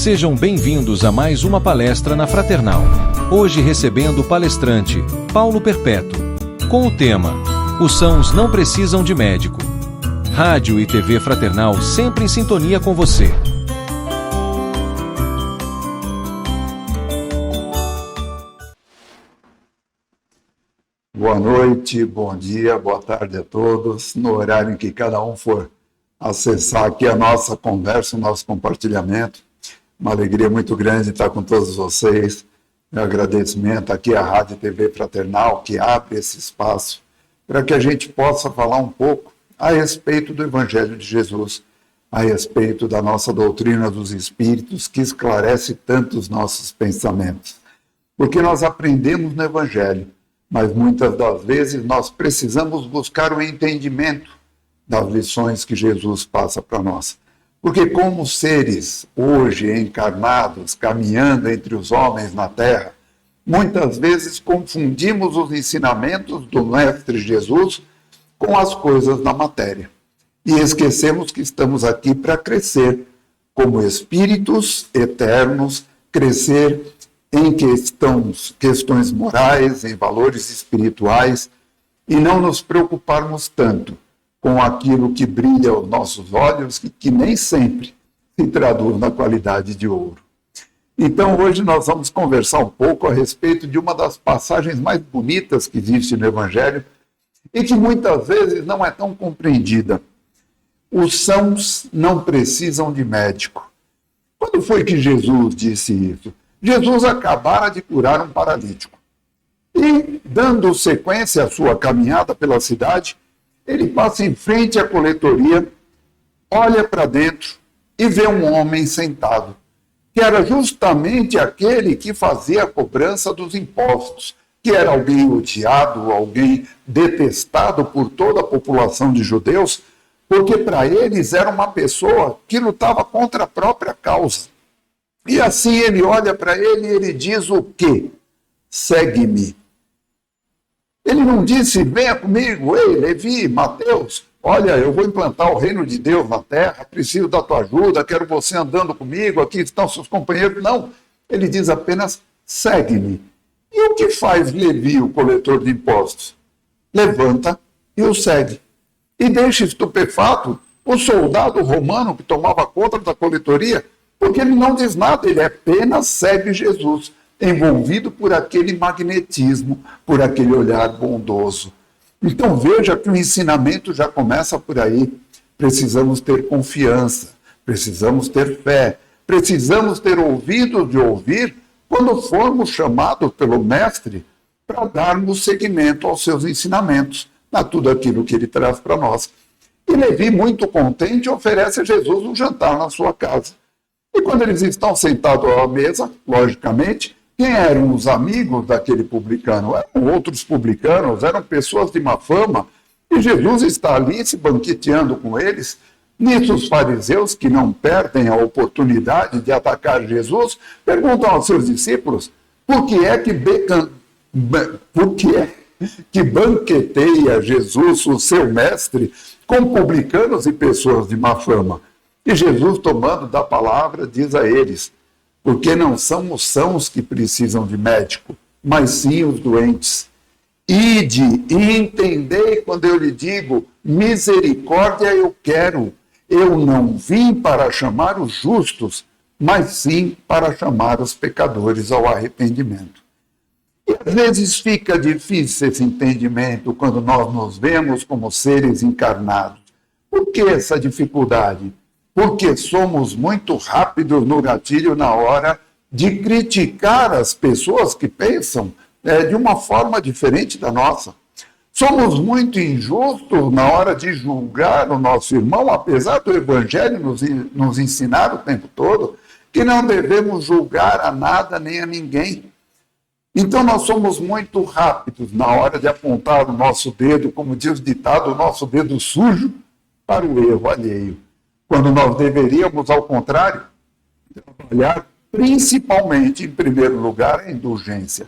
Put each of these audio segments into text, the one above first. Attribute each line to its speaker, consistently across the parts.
Speaker 1: Sejam bem-vindos a mais uma palestra na Fraternal. Hoje recebendo o palestrante Paulo Perpétuo, com o tema Os sãos não precisam de médico. Rádio e TV Fraternal sempre em sintonia com você.
Speaker 2: Boa noite, bom dia, boa tarde a todos. No horário em que cada um for acessar aqui a nossa conversa, o nosso compartilhamento. Uma alegria muito grande estar com todos vocês. Meu agradecimento aqui à Rádio e TV Fraternal, que abre esse espaço para que a gente possa falar um pouco a respeito do Evangelho de Jesus, a respeito da nossa doutrina dos Espíritos, que esclarece tanto os nossos pensamentos. Porque nós aprendemos no Evangelho, mas muitas das vezes nós precisamos buscar o entendimento das lições que Jesus passa para nós. Porque como seres hoje encarnados, caminhando entre os homens na Terra, muitas vezes confundimos os ensinamentos do Mestre Jesus com as coisas da matéria. E esquecemos que estamos aqui para crescer como espíritos eternos, crescer em questões morais, em valores espirituais, e não nos preocuparmos tanto com aquilo que brilha aos nossos olhos e que nem sempre se traduz na qualidade de ouro. Então, hoje nós vamos conversar um pouco a respeito de uma das passagens mais bonitas que existe no Evangelho e que muitas vezes não é tão compreendida. Os sãos não precisam de médico. Quando foi que Jesus disse isso? Jesus acabara de curar um paralítico. E, dando sequência à sua caminhada pela cidade, ele passa em frente à coletoria, olha para dentro e vê um homem sentado, que era justamente aquele que fazia a cobrança dos impostos, que era alguém odiado, alguém detestado por toda a população de judeus, porque para eles era uma pessoa que lutava contra a própria causa. E assim ele olha para ele e ele diz o quê? Segue-me. Ele não disse, venha comigo, ei, Levi, Mateus, olha, eu vou implantar o reino de Deus na terra, preciso da tua ajuda, quero você andando comigo, aqui estão seus companheiros. Não, ele diz apenas, segue-me. E o que faz Levi, o coletor de impostos? Levanta e o segue. E deixa estupefato o soldado romano que tomava conta da coletoria, porque ele não diz nada, ele apenas segue Jesus, envolvido por aquele magnetismo, por aquele olhar bondoso. Então veja que o ensinamento já começa por aí. Precisamos ter confiança, precisamos ter fé, precisamos ter ouvido de ouvir quando formos chamados pelo Mestre para darmos seguimento aos seus ensinamentos, a tudo aquilo que ele traz para nós. E Levi, muito contente, oferece a Jesus um jantar na sua casa. E quando eles estão sentados à mesa, logicamente, quem eram os amigos daquele publicano? Eram outros publicanos, eram pessoas de má fama, e Jesus está ali se banqueteando com eles. Nisso os fariseus, que não perdem a oportunidade de atacar Jesus, perguntam aos seus discípulos, por que é que banqueteia Jesus, o seu mestre, com publicanos e pessoas de má fama? E Jesus, tomando da palavra, diz a eles, porque não são os sãos que precisam de médico, mas sim os doentes. Ide e entendei quando eu lhe digo, misericórdia eu quero. Eu não vim para chamar os justos, mas sim para chamar os pecadores ao arrependimento. E às vezes fica difícil esse entendimento quando nós nos vemos como seres encarnados. Por que essa dificuldade? Porque somos muito rápidos no gatilho na hora de criticar as pessoas que pensam de uma forma diferente da nossa. Somos muito injustos na hora de julgar o nosso irmão, apesar do Evangelho nos ensinar o tempo todo que não devemos julgar a nada nem a ninguém. Então nós somos muito rápidos na hora de apontar o nosso dedo, como diz o ditado, o nosso dedo sujo para o erro alheio. Quando nós deveríamos, ao contrário, trabalhar principalmente, em primeiro lugar, a indulgência.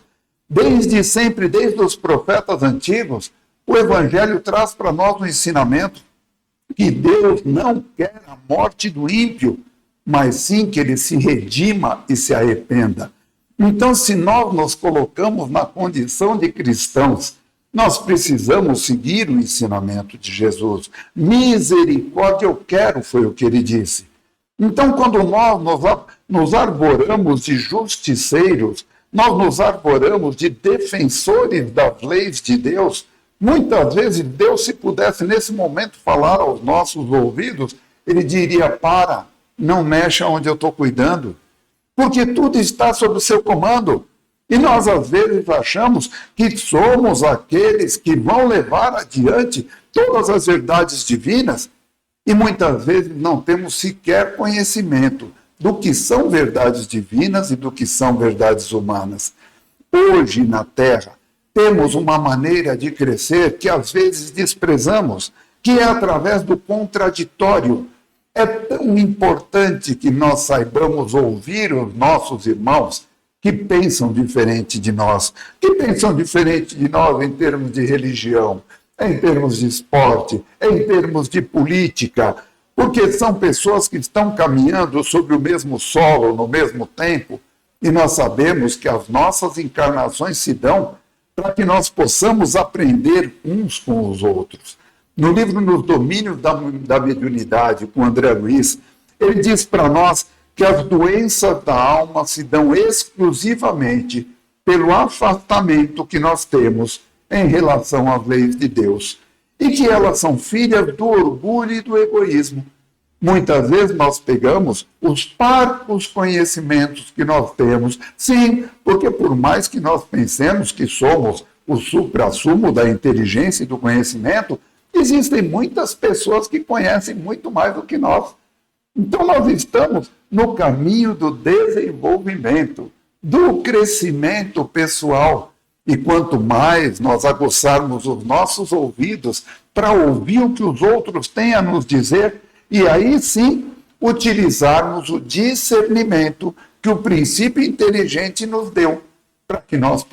Speaker 2: Desde sempre, desde os profetas antigos, o Evangelho traz para nós um ensinamento que Deus não quer a morte do ímpio, mas sim que ele se redima e se arrependa. Então, se nós nos colocamos na condição de cristãos, nós precisamos seguir o ensinamento de Jesus. Misericórdia eu quero, foi o que ele disse. Então, quando nós nos arvoramos de justiceiros, nós nos arvoramos de defensores das leis de Deus, muitas vezes Deus, se pudesse nesse momento falar aos nossos ouvidos, ele diria: para, não mexa onde eu estou cuidando, porque tudo está sob o seu comando. E nós, às vezes, achamos que somos aqueles que vão levar adiante todas as verdades divinas e muitas vezes não temos sequer conhecimento do que são verdades divinas e do que são verdades humanas. Hoje, na Terra, temos uma maneira de crescer que às vezes desprezamos, que é através do contraditório. É tão importante que nós saibamos ouvir os nossos irmãos que pensam diferente de nós, que pensam diferente de nós em termos de religião, em termos de esporte, em termos de política, porque são pessoas que estão caminhando sobre o mesmo solo, no mesmo tempo, e nós sabemos que as nossas encarnações se dão para que nós possamos aprender uns com os outros. No livro Nos Domínios da Mediunidade, com André Luiz, ele diz para nós que as doenças da alma se dão exclusivamente pelo afastamento que nós temos em relação às leis de Deus, e que elas são filhas do orgulho e do egoísmo. Muitas vezes nós pegamos os parcos conhecimentos que nós temos, sim, porque por mais que nós pensemos que somos o suprassumo da inteligência e do conhecimento, existem muitas pessoas que conhecem muito mais do que nós. Então nós estamos no caminho do desenvolvimento, do crescimento pessoal. E quanto mais nós aguçarmos os nossos ouvidos para ouvir o que os outros têm a nos dizer, e aí sim utilizarmos o discernimento que o princípio inteligente nos deu, para que nós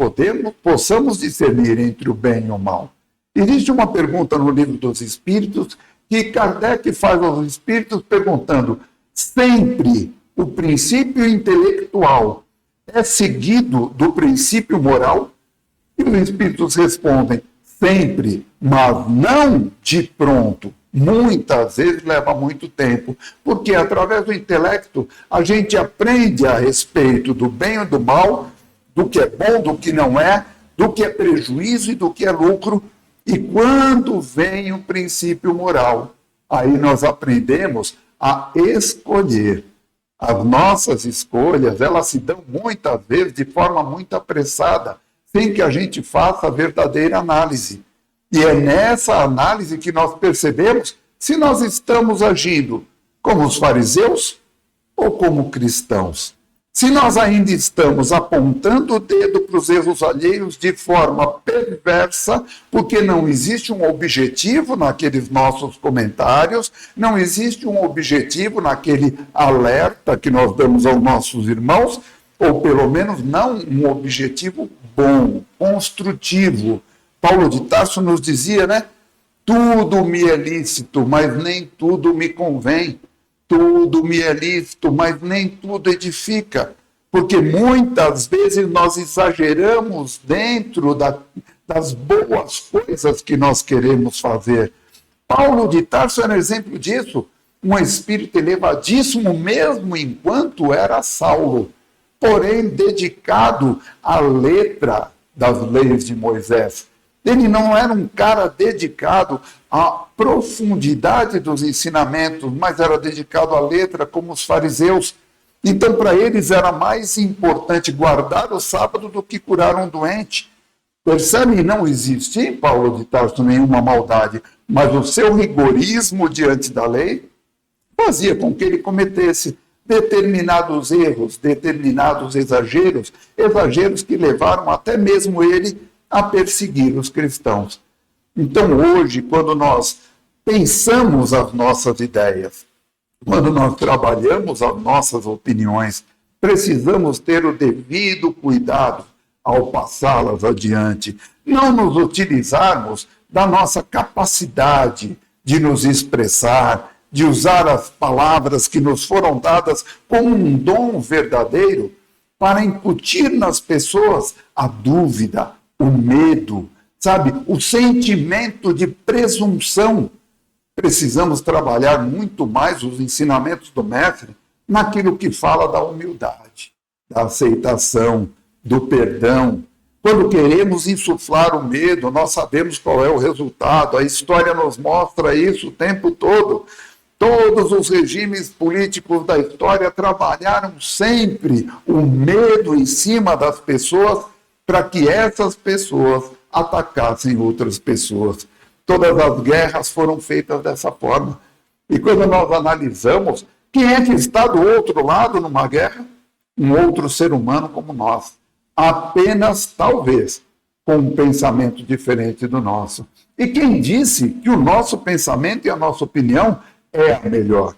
Speaker 2: possamos discernir entre o bem e o mal. Existe uma pergunta no Livro dos Espíritos que Kardec faz aos espíritos perguntando: sempre o princípio intelectual é seguido do princípio moral? E os espíritos respondem: sempre, mas não de pronto. Muitas vezes leva muito tempo, porque através do intelecto a gente aprende a respeito do bem e do mal, do que é bom, do que não é, do que é prejuízo e do que é lucro. E quando vem o princípio moral, aí nós aprendemos a escolher. As nossas escolhas, elas se dão muitas vezes de forma muito apressada, sem que a gente faça a verdadeira análise. E é nessa análise que nós percebemos se nós estamos agindo como os fariseus ou como cristãos. Se nós ainda estamos apontando o dedo para os erros alheios de forma perversa, porque não existe um objetivo naqueles nossos comentários, não existe um objetivo naquele alerta que nós damos aos nossos irmãos, ou pelo menos não um objetivo bom, construtivo. Paulo de Tarso nos dizia, né? Tudo me é lícito, mas nem tudo me convém. Tudo me é lícito, mas nem tudo edifica. Porque muitas vezes nós exageramos dentro das boas coisas que nós queremos fazer. Paulo de Tarso era exemplo disso. Um espírito elevadíssimo, mesmo enquanto era Saulo, porém dedicado à letra das leis de Moisés. Ele não era um cara dedicado à profundidade dos ensinamentos, mas era dedicado à letra, como os fariseus. Então, para eles, era mais importante guardar o sábado do que curar um doente. Percebe? Não existia em Paulo de Tarso nenhuma maldade, mas o seu rigorismo diante da lei fazia com que ele cometesse determinados erros, determinados exageros que levaram até mesmo ele a perseguir os cristãos. Então, hoje, quando nós pensamos as nossas ideias, quando nós trabalhamos as nossas opiniões, precisamos ter o devido cuidado ao passá-las adiante, não nos utilizarmos da nossa capacidade de nos expressar, de usar as palavras que nos foram dadas como um dom verdadeiro para incutir nas pessoas a dúvida, o medo, sabe, o sentimento de presunção. Precisamos trabalhar muito mais os ensinamentos do Mestre naquilo que fala da humildade, da aceitação, do perdão. Quando queremos insuflar o medo, nós sabemos qual é o resultado. A história nos mostra isso o tempo todo. Todos os regimes políticos da história trabalharam sempre o medo em cima das pessoas para que essas pessoas atacassem outras pessoas. Todas as guerras foram feitas dessa forma. E quando nós analisamos, quem é que está do outro lado numa guerra? Um outro ser humano como nós. Apenas, talvez, com um pensamento diferente do nosso. E quem disse que o nosso pensamento e a nossa opinião é a melhor?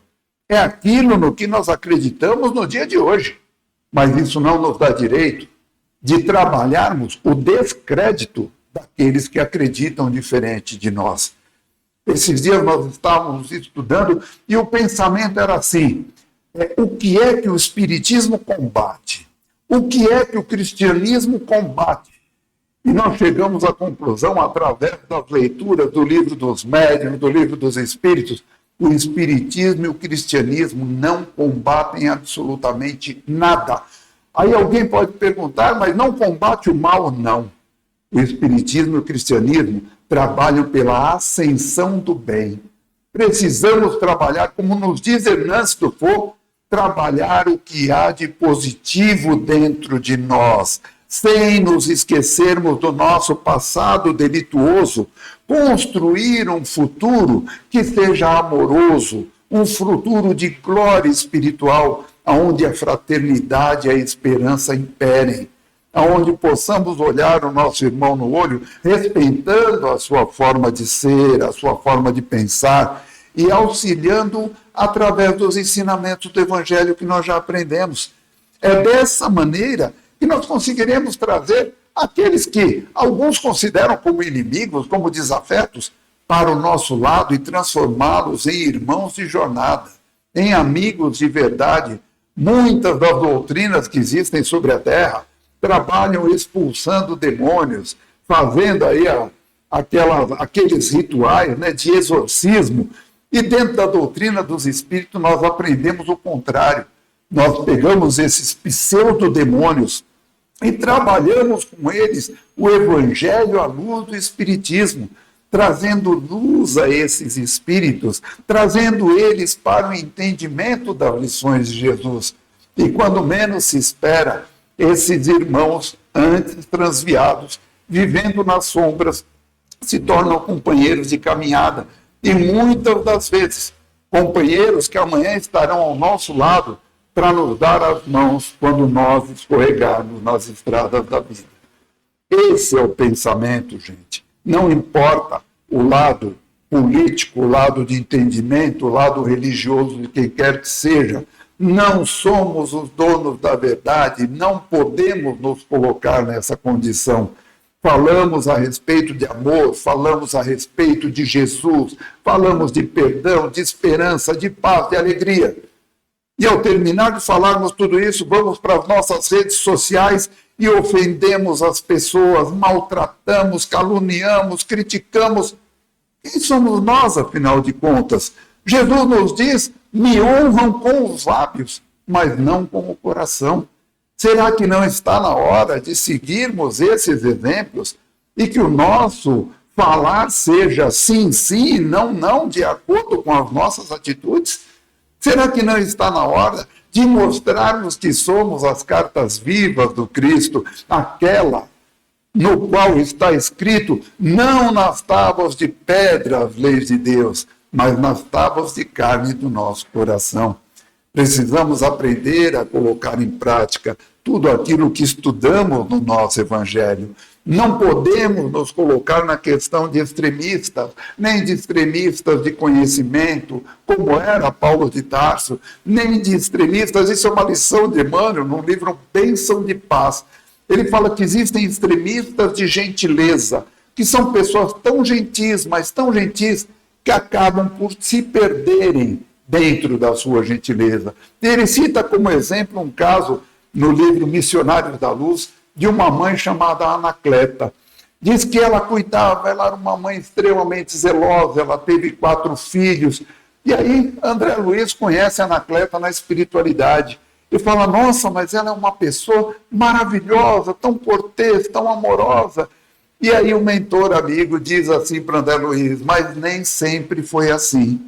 Speaker 2: É aquilo no que nós acreditamos no dia de hoje. Mas isso não nos dá direito de trabalharmos o descrédito daqueles que acreditam diferente de nós. Esses dias nós estávamos estudando e o pensamento era assim: o que é que o Espiritismo combate? O que é que o cristianismo combate? E nós chegamos à conclusão, através das leituras do livro dos médiuns, do livro dos espíritos, o Espiritismo e o cristianismo não combatem absolutamente nada. Aí alguém pode perguntar, mas não combate o mal? Não. O Espiritismo e o cristianismo trabalham pela ascensão do bem. Precisamos trabalhar, como nos diz Hernandes Dufour, trabalhar o que há de positivo dentro de nós, sem nos esquecermos do nosso passado delituoso, construir um futuro que seja amoroso, um futuro de glória espiritual, onde a fraternidade e a esperança imperem, onde possamos olhar o nosso irmão no olho, respeitando a sua forma de ser, a sua forma de pensar, e auxiliando através dos ensinamentos do Evangelho que nós já aprendemos. É dessa maneira que nós conseguiremos trazer aqueles que alguns consideram como inimigos, como desafetos, para o nosso lado e transformá-los em irmãos de jornada, em amigos de verdade. Muitas das doutrinas que existem sobre a Terra trabalham expulsando demônios, fazendo aí aqueles rituais, né, de exorcismo. E dentro da doutrina dos espíritos nós aprendemos o contrário. Nós pegamos esses pseudodemônios e trabalhamos com eles o Evangelho à luz do Espiritismo, trazendo luz a esses espíritos, trazendo eles para o entendimento das lições de Jesus. E quando menos se espera, esses irmãos, antes transviados, vivendo nas sombras, se tornam companheiros de caminhada. E muitas das vezes, companheiros que amanhã estarão ao nosso lado para nos dar as mãos quando nós escorregarmos nas estradas da vida. Esse é o pensamento, gente. Não importa o lado político, o lado de entendimento, o lado religioso de quem quer que seja. Não somos os donos da verdade, não podemos nos colocar nessa condição. Falamos a respeito de amor, falamos a respeito de Jesus, falamos de perdão, de esperança, de paz, de alegria. E ao terminar de falarmos tudo isso, vamos para as nossas redes sociais e ofendemos as pessoas, maltratamos, caluniamos, criticamos. Quem somos nós, afinal de contas? Jesus nos diz: me honram com os lábios, mas não com o coração. Será que não está na hora de seguirmos esses exemplos e que o nosso falar seja sim, sim, não, não, de acordo com as nossas atitudes? Será que não está na hora de mostrarmos que somos as cartas vivas do Cristo, aquela no qual está escrito, não nas tábuas de pedra as leis de Deus, mas nas tábuas de carne do nosso coração? Precisamos aprender a colocar em prática tudo aquilo que estudamos no nosso Evangelho. Não podemos nos colocar na questão de extremistas, nem de extremistas de conhecimento, como era Paulo de Tarso, nem de extremistas. Isso é uma lição de Emmanuel, num livro Bênção de Paz. Ele fala que existem extremistas de gentileza, que são pessoas tão gentis, mas tão gentis, que acabam por se perderem dentro da sua gentileza. Ele cita como exemplo um caso no livro Missionários da Luz de uma mãe chamada Anacleta. Diz que ela cuidava, ela era uma mãe extremamente zelosa, ela teve 4 filhos. E aí André Luiz conhece a Anacleta na espiritualidade e fala, nossa, mas ela é uma pessoa maravilhosa, tão cortês, tão amorosa. E aí o mentor amigo diz assim para André Luiz, mas nem sempre foi assim.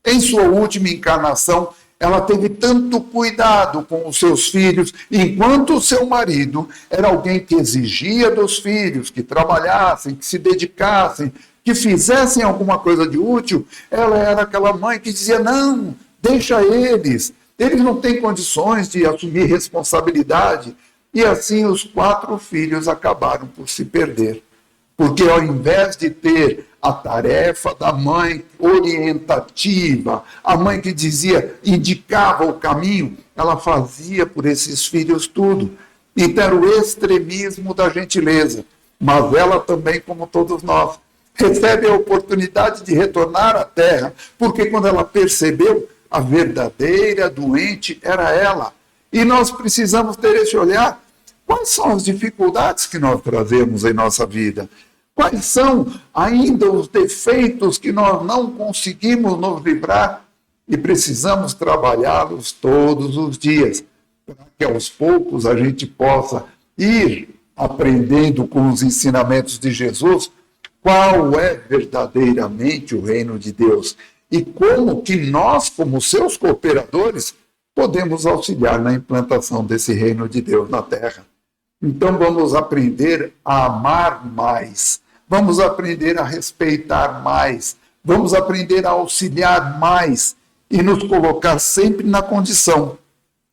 Speaker 2: Em sua última encarnação, ela teve tanto cuidado com os seus filhos, enquanto o seu marido era alguém que exigia dos filhos, que trabalhassem, que se dedicassem, que fizessem alguma coisa de útil, ela era aquela mãe que dizia, não, deixa eles não têm condições de assumir responsabilidade. E assim os 4 filhos acabaram por se perder. Porque ao invés de ter a tarefa da mãe orientativa, a mãe que dizia, indicava o caminho, ela fazia por esses filhos tudo. Então era o extremismo da gentileza. Mas ela também, como todos nós, recebe a oportunidade de retornar à Terra, porque quando ela percebeu, a verdadeira doente era ela. E nós precisamos ter esse olhar. Quais são as dificuldades que nós trazemos em nossa vida? Quais são ainda os defeitos que nós não conseguimos nos livrar e precisamos trabalhá-los todos os dias, para que aos poucos a gente possa ir aprendendo com os ensinamentos de Jesus qual é verdadeiramente o reino de Deus e como que nós, como seus cooperadores, podemos auxiliar na implantação desse reino de Deus na Terra. Então vamos aprender a amar mais, vamos aprender a respeitar mais, vamos aprender a auxiliar mais e nos colocar sempre na condição,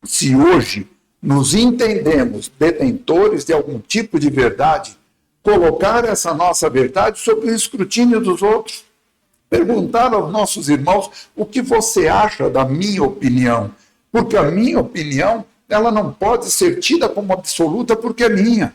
Speaker 2: se hoje nos entendemos detentores de algum tipo de verdade, colocar essa nossa verdade sob o escrutínio dos outros. Perguntar aos nossos irmãos o que você acha da minha opinião, porque a minha opinião ela não pode ser tida como absoluta porque é minha,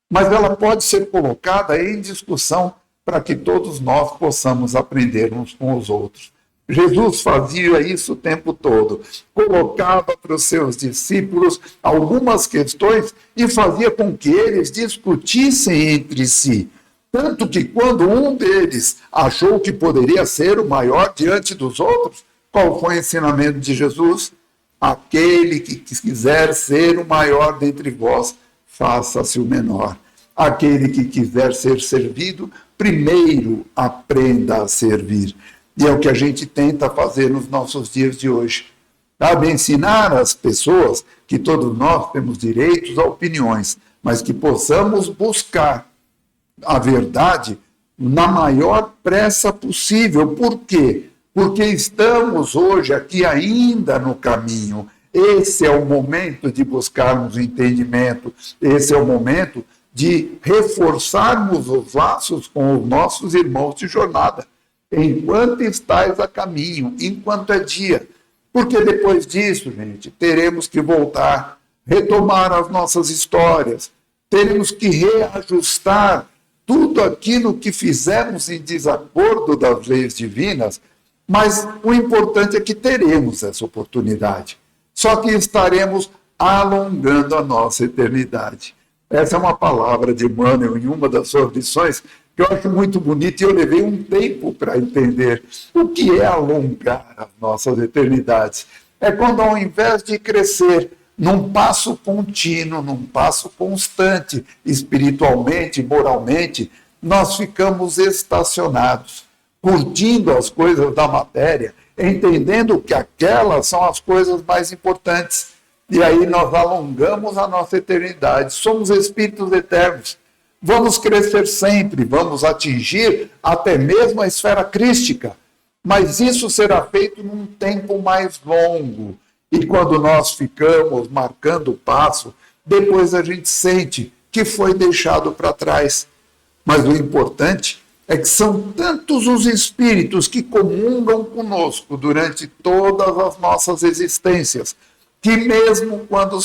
Speaker 2: mas ela pode ser colocada em discussão para que todos nós possamos aprender uns com os outros. Jesus fazia isso o tempo todo, colocava para os seus discípulos algumas questões e fazia com que eles discutissem entre si. Tanto que quando um deles achou que poderia ser o maior diante dos outros, qual foi o ensinamento de Jesus? Aquele que quiser ser o maior dentre vós, faça-se o menor. Aquele que quiser ser servido, primeiro aprenda a servir. E é o que a gente tenta fazer nos nossos dias de hoje. Sabe, ensinar às pessoas que todos nós temos direitos a opiniões, mas que possamos buscar a verdade na maior pressa possível. Por quê? Porque estamos hoje aqui ainda no caminho. Esse é o momento de buscarmos o entendimento, esse é o momento de reforçarmos os laços com os nossos irmãos de jornada, enquanto estais a caminho, enquanto é dia. Porque depois disso, gente, teremos que voltar, retomar as nossas histórias, teremos que reajustar tudo aquilo que fizemos em desacordo das leis divinas, mas o importante é que teremos essa oportunidade. Só que estaremos alongando a nossa eternidade. Essa é uma palavra de Emmanuel em uma das suas lições que eu acho muito bonita e eu levei um tempo para entender. O que é alongar as nossas eternidades? É quando, ao invés de crescer num passo contínuo, num passo constante, espiritualmente, moralmente, nós ficamos estacionados, curtindo as coisas da matéria, entendendo que aquelas são as coisas mais importantes. E aí nós alongamos a nossa eternidade. Somos espíritos eternos. Vamos crescer sempre, vamos atingir até mesmo a esfera crística. Mas isso será feito num tempo mais longo. E quando nós ficamos marcando o passo, depois a gente sente que foi deixado para trás. Mas o importante é que são tantos os espíritos que comungam conosco durante todas as nossas existências, que mesmo quando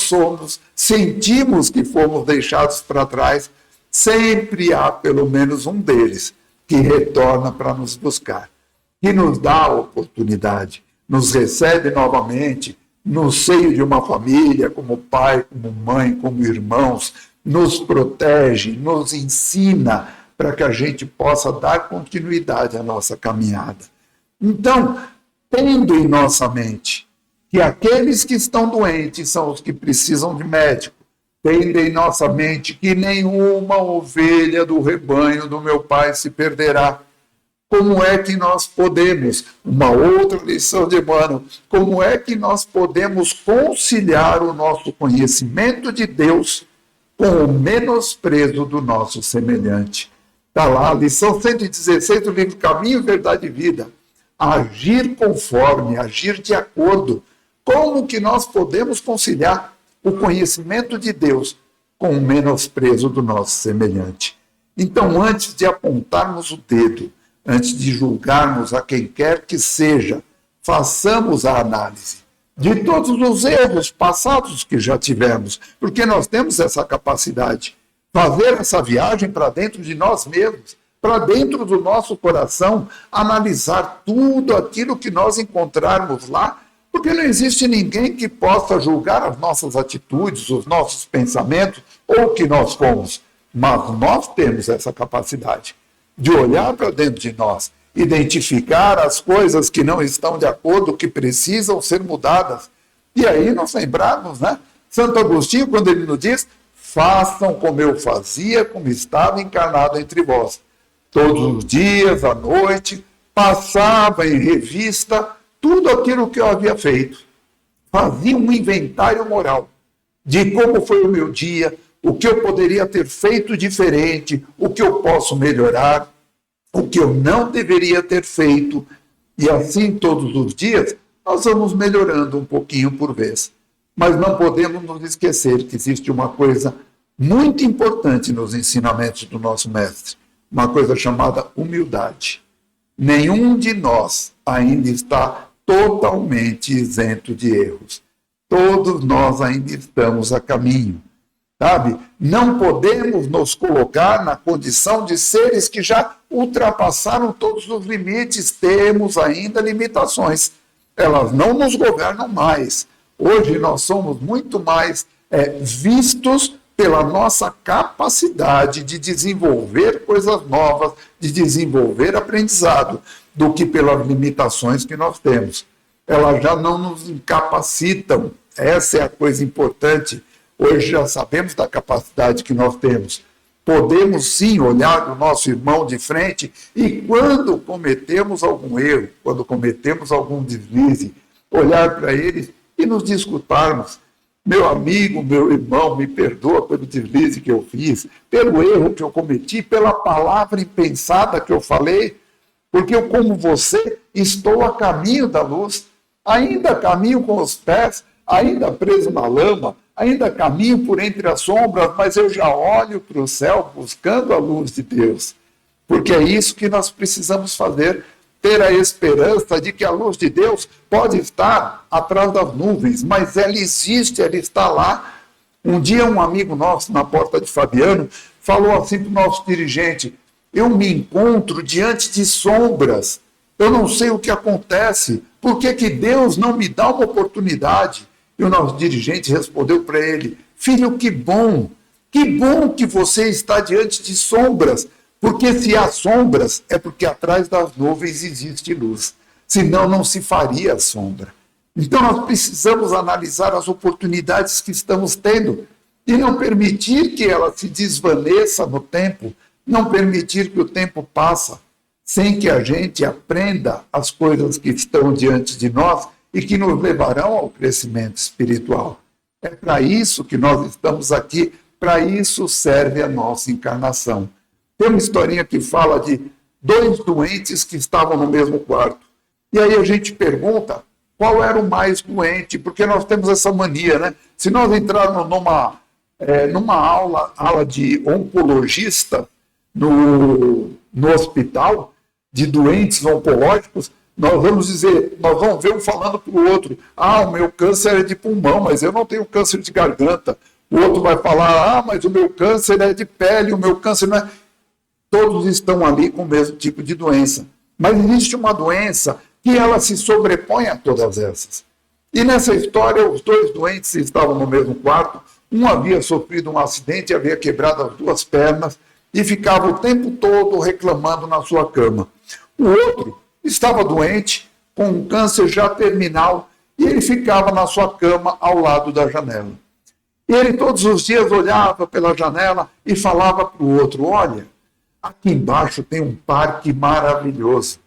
Speaker 2: sentimos que fomos deixados para trás, sempre há pelo menos um deles que retorna para nos buscar. que nos dá a oportunidade, nos recebe novamente no seio de uma família, como pai, como mãe, como irmãos, nos protege, nos ensina para que a gente possa dar continuidade à nossa caminhada. Então, tendo em nossa mente que aqueles que estão doentes são os que precisam de médico, tendo em nossa mente que nenhuma ovelha do rebanho do meu Pai se perderá. Como é que nós podemos, uma outra lição de Emmanuel, como é que nós podemos conciliar o nosso conhecimento de Deus com o menosprezo do nosso semelhante? Está lá, lição 116 do livro Caminho, Verdade e Vida. Agir conforme, agir de acordo. Como que nós podemos conciliar o conhecimento de Deus com o menosprezo do nosso semelhante? Então, antes de apontarmos o dedo, antes de julgarmos a quem quer que seja, façamos a análise de todos os erros passados que já tivemos, porque nós temos essa capacidade. Fazer essa viagem para dentro de nós mesmos, para dentro do nosso coração, analisar tudo aquilo que nós encontrarmos lá, porque não existe ninguém que possa julgar as nossas atitudes, os nossos pensamentos, ou o que nós fomos. Mas nós temos essa capacidade de olhar para dentro de nós, identificar as coisas que não estão de acordo, que precisam ser mudadas. E aí nós lembrarmos, né? Santo Agostinho, quando ele nos diz, façam como eu fazia, como estava encarnado entre vós. Todos os dias, à noite, passava em revista tudo aquilo que eu havia feito. Fazia um inventário moral de como foi o meu dia, o que eu poderia ter feito diferente, o que eu posso melhorar, o que eu não deveria ter feito. E assim, todos os dias, nós vamos melhorando um pouquinho por vez. Mas não podemos nos esquecer que existe uma coisa muito importante nos ensinamentos do nosso mestre, uma coisa chamada humildade. Nenhum de nós ainda está totalmente isento de erros. Todos nós ainda estamos a caminho, sabe? Não podemos nos colocar na condição de seres que já ultrapassaram todos os limites. Temos ainda limitações. Elas não nos governam mais. Hoje nós somos muito mais vistos pela nossa capacidade de desenvolver coisas novas, de desenvolver aprendizado, do que pelas limitações que nós temos. Elas já não nos incapacitam. Essa é a coisa importante. Hoje já sabemos da capacidade que nós temos. Podemos sim olhar o nosso irmão de frente e quando cometemos algum erro, quando cometemos algum deslize, olhar para ele e nos desculparmos. Meu amigo, meu irmão, me perdoa pelo deslize que eu fiz, pelo erro que eu cometi, pela palavra impensada que eu falei, porque eu, como você, estou a caminho da luz, ainda caminho com os pés, ainda preso na lama, ainda caminho por entre as sombras, mas eu já olho para o céu buscando a luz de Deus, porque é isso que nós precisamos fazer, ter a esperança de que a luz de Deus pode estar atrás das nuvens, mas ela existe, ela está lá. Um dia um amigo nosso, na porta de Fabiano, falou assim para o nosso dirigente, eu me encontro diante de sombras, eu não sei o que acontece, por que Deus não me dá uma oportunidade? E o nosso dirigente respondeu para ele, filho, que bom que você está diante de sombras, porque se há sombras, é porque atrás das nuvens existe luz. Senão não se faria sombra. Então nós precisamos analisar as oportunidades que estamos tendo e não permitir que ela se desvaneça no tempo, não permitir que o tempo passe sem que a gente aprenda as coisas que estão diante de nós e que nos levarão ao crescimento espiritual. É para isso que nós estamos aqui, para isso serve a nossa encarnação. Tem uma historinha que fala de 2 doentes que estavam no mesmo quarto. E aí a gente pergunta qual era o mais doente, porque nós temos essa mania, né? Se nós entrarmos numa aula de oncologista no hospital, de doentes oncológicos, nós vamos ver um falando para o outro, o meu câncer é de pulmão, mas eu não tenho câncer de garganta. O outro vai falar, mas o meu câncer é de pele, o meu câncer não é... Todos estão ali com o mesmo tipo de doença, Mas existe uma doença que ela se sobrepõe a todas essas. E nessa história, os dois doentes estavam no mesmo quarto. Um havia sofrido um acidente, havia quebrado as duas pernas e ficava o tempo todo reclamando na sua cama. O outro estava doente, com um câncer já terminal, e ele ficava na sua cama ao lado da janela. E ele todos os dias olhava pela janela e falava para o outro: olha, aqui embaixo tem um parque maravilhoso.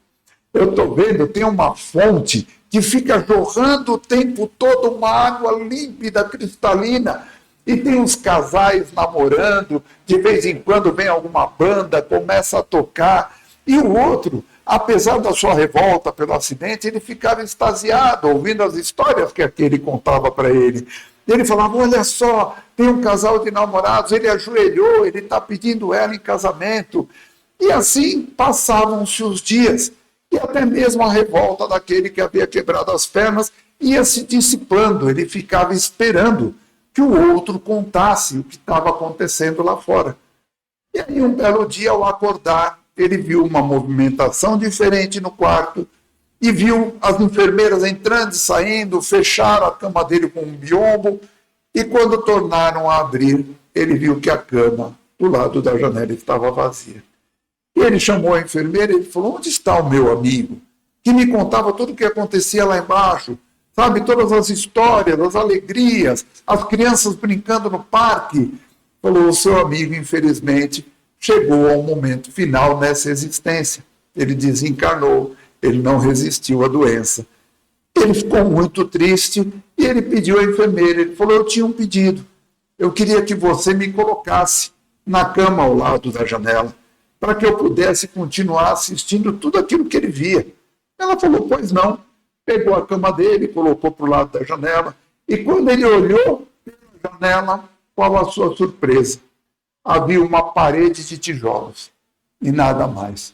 Speaker 2: Eu estou vendo, tem uma fonte que fica jorrando o tempo todo uma água límpida, cristalina. E tem uns casais namorando, de vez em quando vem alguma banda, começa a tocar. E o outro, apesar da sua revolta pelo acidente, ele ficava extasiado, ouvindo as histórias que aquele contava para ele. Ele falava: olha só, tem um casal de namorados, ele ajoelhou, ele está pedindo ela em casamento. E assim passavam-se os dias. E até mesmo a revolta daquele que havia quebrado as pernas ia se dissipando. Ele ficava esperando que o outro contasse o que estava acontecendo lá fora. E aí, um belo dia, ao acordar, ele viu uma movimentação diferente no quarto e viu as enfermeiras entrando e saindo, fecharam a cama dele com um biombo, e quando tornaram a abrir, ele viu que a cama do lado da janela estava vazia. E ele chamou a enfermeira e ele falou: onde está o meu amigo, que me contava tudo o que acontecia lá embaixo? Sabe, todas as histórias, as alegrias, as crianças brincando no parque. Falou: o seu amigo, infelizmente, chegou ao momento final nessa existência. Ele desencarnou, ele não resistiu à doença. Ele ficou muito triste e ele pediu à enfermeira, ele falou: eu tinha um pedido, eu queria que você me colocasse na cama ao lado da janela, para que eu pudesse continuar assistindo tudo aquilo que ele via. Ela falou: pois não. Pegou a cama dele, colocou para o lado da janela, e quando ele olhou pela janela, qual a sua surpresa? Havia uma parede de tijolos e nada mais.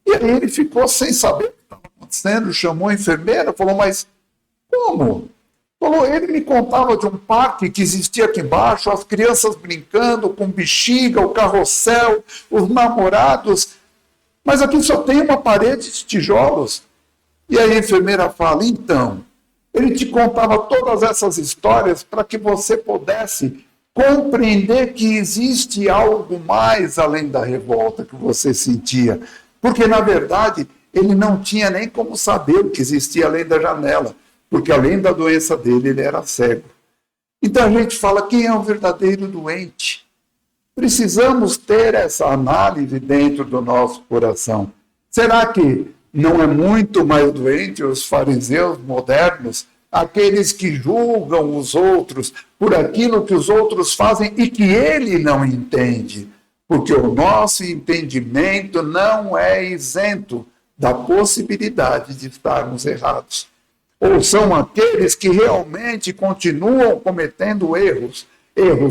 Speaker 2: E aí ele ficou sem saber o que estava acontecendo, chamou a enfermeira, falou: mas como? Falou: ele me contava de um parque que existia aqui embaixo, as crianças brincando com bexiga, o carrossel, os namorados, mas aqui só tem uma parede de tijolos. E aí a enfermeira fala: então, ele te contava todas essas histórias para que você pudesse compreender que existe algo mais além da revolta que você sentia. Porque, na verdade, ele não tinha nem como saber o que existia além da janela, porque além da doença dele, ele era cego. Então a gente fala: quem é o verdadeiro doente? Precisamos ter essa análise dentro do nosso coração. Será que não é muito mais doente os fariseus modernos, aqueles que julgam os outros por aquilo que os outros fazem e que ele não entende? Porque o nosso entendimento não é isento da possibilidade de estarmos errados. Ou são aqueles que realmente continuam cometendo erros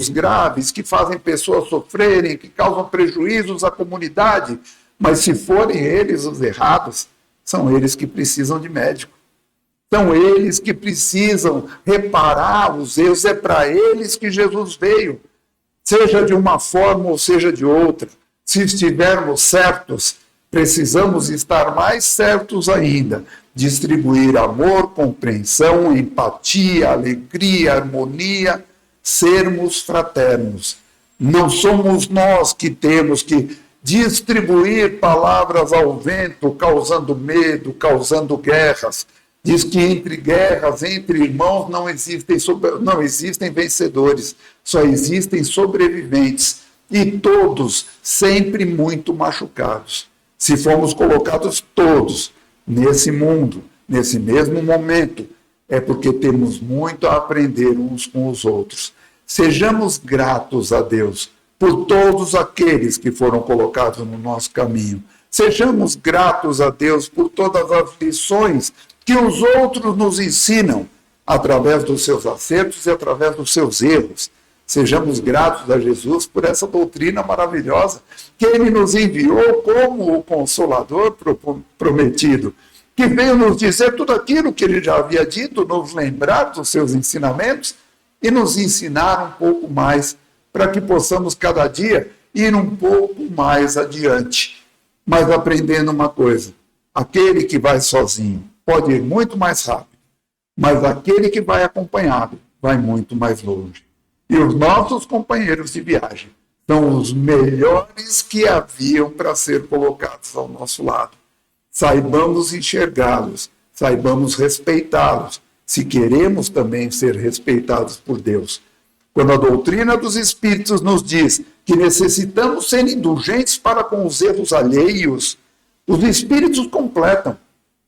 Speaker 2: graves, que fazem pessoas sofrerem, que causam prejuízos à comunidade. Mas se forem eles os errados, são eles que precisam de médico. São eles que precisam reparar os erros. É para eles que Jesus veio, seja de uma forma ou seja de outra. Se estivermos certos, precisamos estar mais certos ainda. Distribuir amor, compreensão, empatia, alegria, harmonia, sermos fraternos. Não somos nós que temos que distribuir palavras ao vento, causando medo, causando guerras. Diz que entre guerras, entre irmãos, não existem vencedores, só existem sobreviventes. E todos sempre muito machucados. Se formos colocados todos nesse mundo, nesse mesmo momento, é porque temos muito a aprender uns com os outros. Sejamos gratos a Deus por todos aqueles que foram colocados no nosso caminho. Sejamos gratos a Deus por todas as lições que os outros nos ensinam, através dos seus acertos e através dos seus erros. Sejamos gratos a Jesus por essa doutrina maravilhosa que Ele nos enviou como o Consolador prometido, que veio nos dizer tudo aquilo que Ele já havia dito, nos lembrar dos seus ensinamentos e nos ensinar um pouco mais, para que possamos cada dia ir um pouco mais adiante. Mas aprendendo uma coisa: Aquele que vai sozinho pode ir muito mais rápido, mas aquele que vai acompanhado vai muito mais longe. E os nossos companheiros de viagem são os melhores que haviam para ser colocados ao nosso lado. Saibamos enxergá-los, saibamos respeitá-los, se queremos também ser respeitados por Deus. Quando a doutrina dos Espíritos nos diz que necessitamos ser indulgentes para com os erros alheios, os Espíritos completam,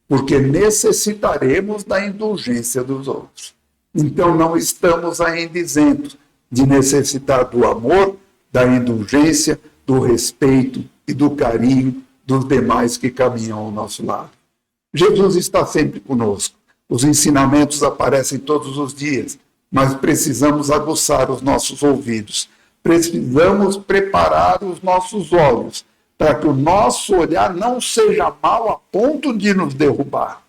Speaker 2: porque necessitaremos da indulgência dos outros. Então não estamos ainda isentos de necessitar do amor, da indulgência, do respeito e do carinho dos demais que caminham ao nosso lado. Jesus está sempre conosco. Os ensinamentos aparecem todos os dias, mas precisamos aguçar os nossos ouvidos. Precisamos preparar os nossos olhos para que o nosso olhar não seja mau a ponto de nos derrubar.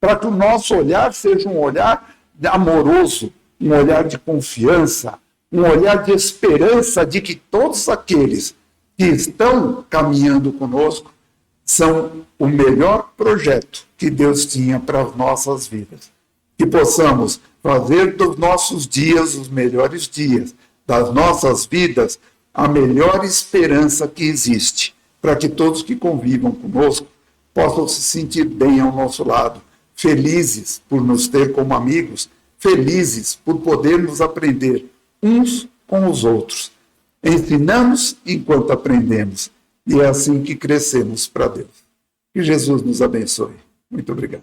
Speaker 2: Para que o nosso olhar seja um olhar amoroso, um olhar de confiança, um olhar de esperança de que todos aqueles que estão caminhando conosco são o melhor projeto que Deus tinha para as nossas vidas. Que possamos fazer dos nossos dias os melhores dias, das nossas vidas a melhor esperança que existe, para que todos que convivam conosco possam se sentir bem ao nosso lado, felizes por nos ter como amigos, felizes por podermos aprender uns com os outros. Ensinamos enquanto aprendemos, e é assim que crescemos para Deus. Que Jesus nos abençoe. Muito obrigado.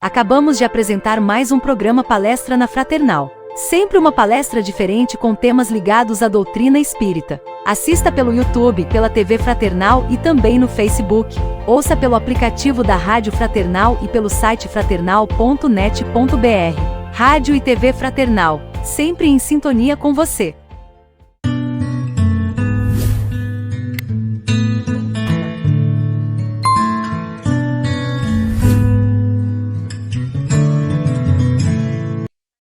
Speaker 3: Acabamos de apresentar mais um programa Palestra na Fraternal. Sempre uma palestra diferente com temas ligados à doutrina espírita. Assista pelo YouTube, pela TV Fraternal e também no Facebook. Ouça pelo aplicativo da Rádio Fraternal e pelo site fraternal.net.br. Rádio e TV Fraternal, sempre em sintonia com você.